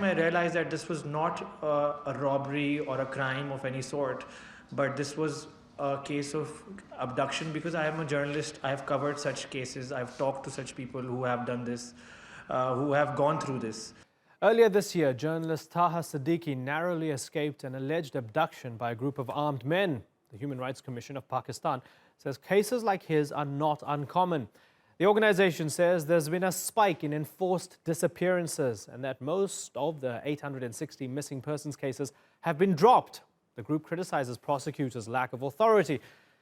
I realized that this was not a robbery or a crime of any sort, but this was a case of abduction. Because I am a journalist, I have covered such cases, I've talked to such people who have done this, who have gone through this. Earlier this year, journalist Taha Siddiqui narrowly escaped an alleged abduction by a group of armed men. The Human Rights Commission of Pakistan says cases like his are not uncommon. The organization says there's been a spike in enforced disappearances and that most of the 860 missing persons cases have been dropped. The group criticizes prosecutors' lack of authority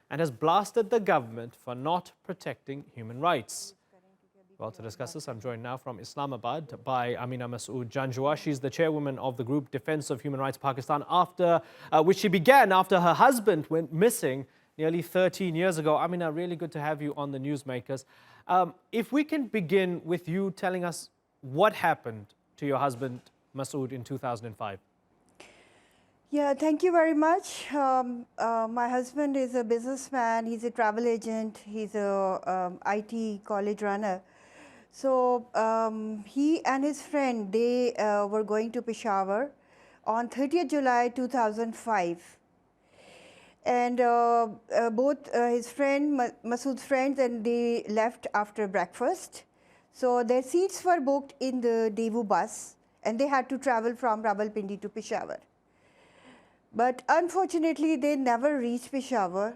and has blasted the government for not protecting human rights. Well, to discuss this, I'm joined now from Islamabad by Amina Masood Janjua. She's the chairwoman of the group Defense of Human Rights Pakistan, which she began after her husband went missing nearly 13 years ago. Amina, really good to have you on the Newsmakers. If we can begin with you telling us what happened to your husband, Massoud, in 2005. Yeah, thank you very much. My husband is a businessman. He's a travel agent. He's a IT college runner. So he and his friend, they were going to Peshawar on 30th July 2005. And both his friend, Masood's friends, and they left after breakfast. So their seats were booked in the Daewoo bus, and they had to travel from Rawalpindi to Peshawar. But unfortunately, they never reached Peshawar.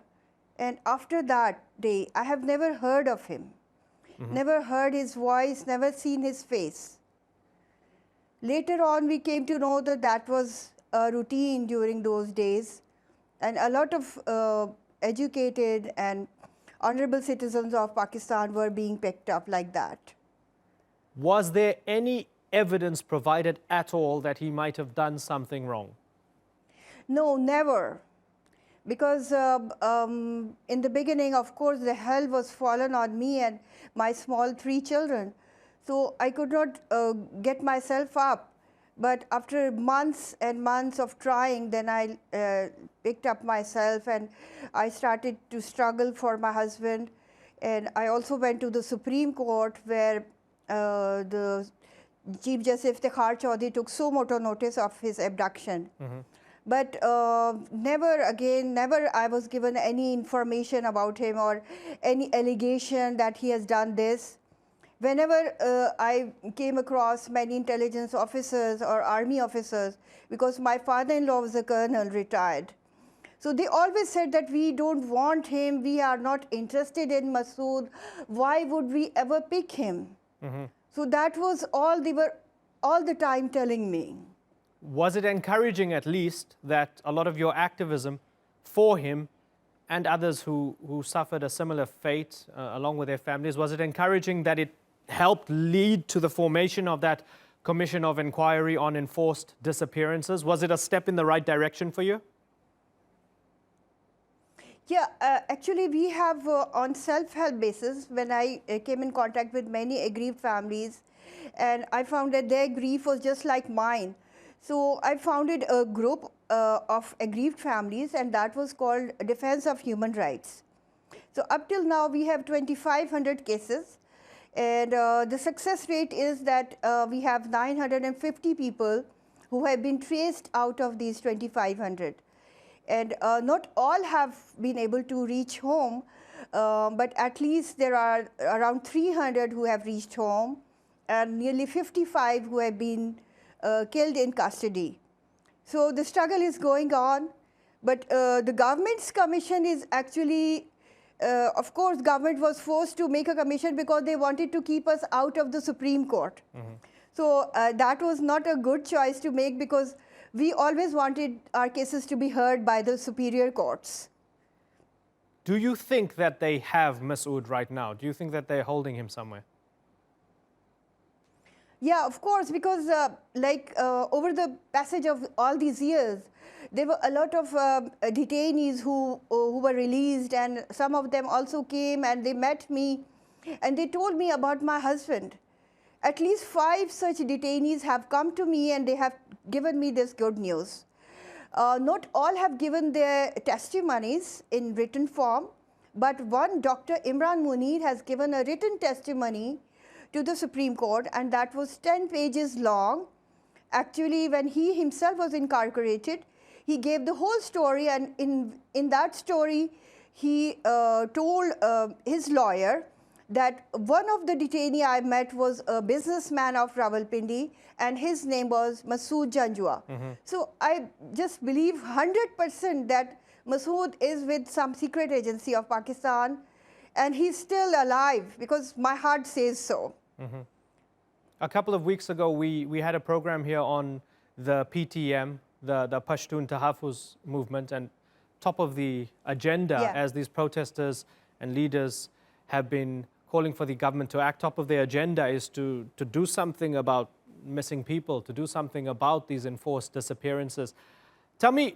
And after that day, I have never heard of him. Never heard his voice, never seen his face. Later on, we came to know that that was a routine during those days. And a lot of educated and honorable citizens of Pakistan were being picked up like that. Was there any evidence provided at all that he might have done something wrong? No, never. Because in the beginning, of course, the hell was fallen on me and my small 3 children. So I could not get myself up. But after months and months of trying, then I picked up myself and I started to struggle for my husband. And I also went to the Supreme Court where the Chief Justice Iftikhar Chaudhry took suo motu notice of his abduction. But never I was given any information about him or any allegation that he has done this. Whenever I came across many intelligence officers or army officers, because my father-in-law was a colonel, retired. So they always said that we don't want him, we are not interested in Massoud, why would we ever pick him? So that was all they were all the time telling me. Was it encouraging, at least, that a lot of your activism for him and others who suffered a similar fate along with their families, was it encouraging that it helped lead to the formation of that Commission of Inquiry on Enforced Disappearances? Was it a step in the right direction for you? Yeah, actually we have on self-help basis, when I came in contact with many aggrieved families, and I found that their grief was just like mine. So I founded a group of aggrieved families, and that was called Defense of Human Rights. So up till now, we have 2,500 cases, and the success rate is that we have 950 people who have been traced out of these 2,500. And not all have been able to reach home, but at least there are around 300 who have reached home, and nearly 55 who have been killed in custody. So the struggle is going on, but the government's commission is actually, of course, government was forced to make a commission because they wanted to keep us out of the Supreme Court. So that was not a good choice to make, because we always wanted our cases to be heard by the superior courts. Do you think that they have Massoud right now? Do you think that they're holding him somewhere? Yeah, of course, because over the passage of all these years, there were a lot of detainees who were released, and some of them also came and they met me and they told me about my husband. At least 5 such detainees have come to me and they have given me this good news. Not all have given their testimonies in written form, but one, Dr. Imran Munir, has given a written testimony to the Supreme Court, and that was 10 pages long, Actually, when he himself was incarcerated, he gave the whole story, and in that story, he told his lawyer that one of the detainees I met was a businessman of Rawalpindi, and his name was Masood Janjua. So I just believe 100% that Massoud is with some secret agency of Pakistan, and he's still alive, because my heart says so. A couple of weeks ago, we had a program here on the PTM, the Pashtun Tahaffuz movement, and top of the agenda, as these protesters and leaders have been calling for the government to act, top of their agenda is to do something about missing people, to do something about these enforced disappearances. Tell me,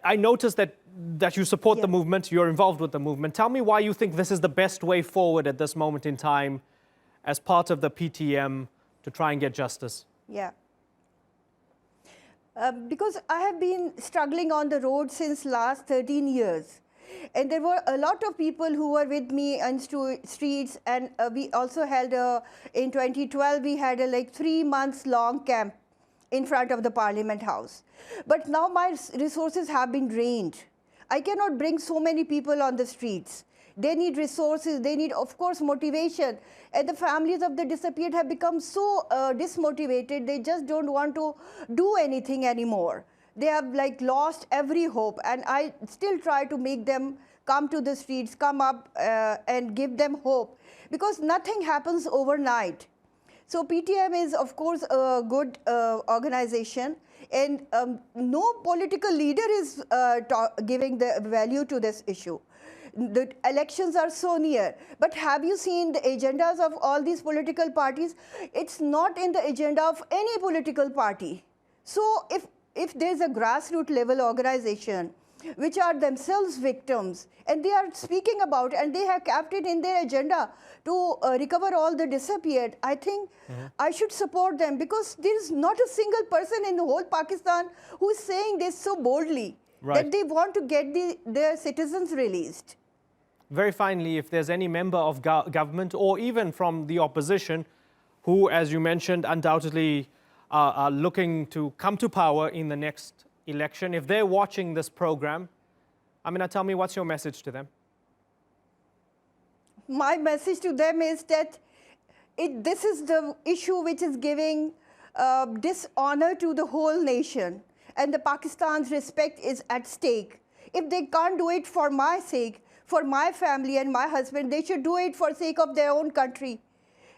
I noticed that you support the movement, you're involved with the movement. Tell me why you think this is the best way forward at this moment in time as part of the PTM to try and get justice. Yeah. Because I have been struggling on the road since last 13 years. And there were a lot of people who were with me on streets, and we also held in 2012, we had a like 3 months long camp in front of the Parliament House. But now my resources have been drained. I cannot bring so many people on the streets. They need resources, they need, of course, motivation. And the families of the disappeared have become so dismotivated, they just don't want to do anything anymore. They have like lost every hope, and I still try to make them come to the streets, come up and give them hope, because nothing happens overnight. So PTM is, of course, a good organization, and no political leader is giving the value to this issue. The elections are so near, but have you seen the agendas of all these political parties? It's not in the agenda of any political party. So if there's a grassroots level organization which are themselves victims, and they are speaking about, and they have kept it in their agenda to recover all the disappeared, I think I should support them, because there is not a single person in the whole Pakistan who is saying this so boldly, that they want to get their citizens released. Very finally, if there's any member of government or even from the opposition who, as you mentioned, undoubtedly are looking to come to power in the next election, if they're watching this program, Amina, tell me, what's your message to them? My message to them is that this is the issue which is giving dishonor to the whole nation, and the Pakistan's respect is at stake. If they can't do it for my sake, for my family and my husband, they should do it for sake of their own country.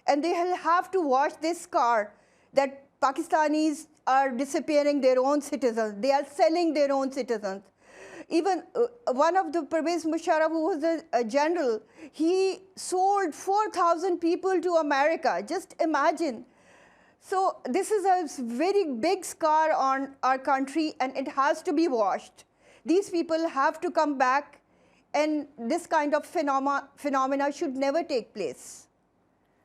And they will have to wash this scar that Pakistanis are disappearing their own citizens. They are selling their own citizens. Even one of the Pervez Musharraf, who was a general, he sold 4,000 people to America. Just imagine. So this is a very big scar on our country, and it has to be washed. These people have to come back, and this kind of phenomena should never take place.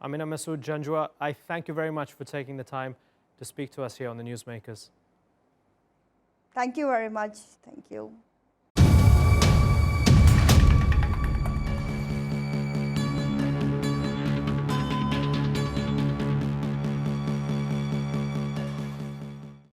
Amina, Massoud, Janjua, I thank you very much for taking the time to speak to us here on the Newsmakers. Thank you very much. Thank you.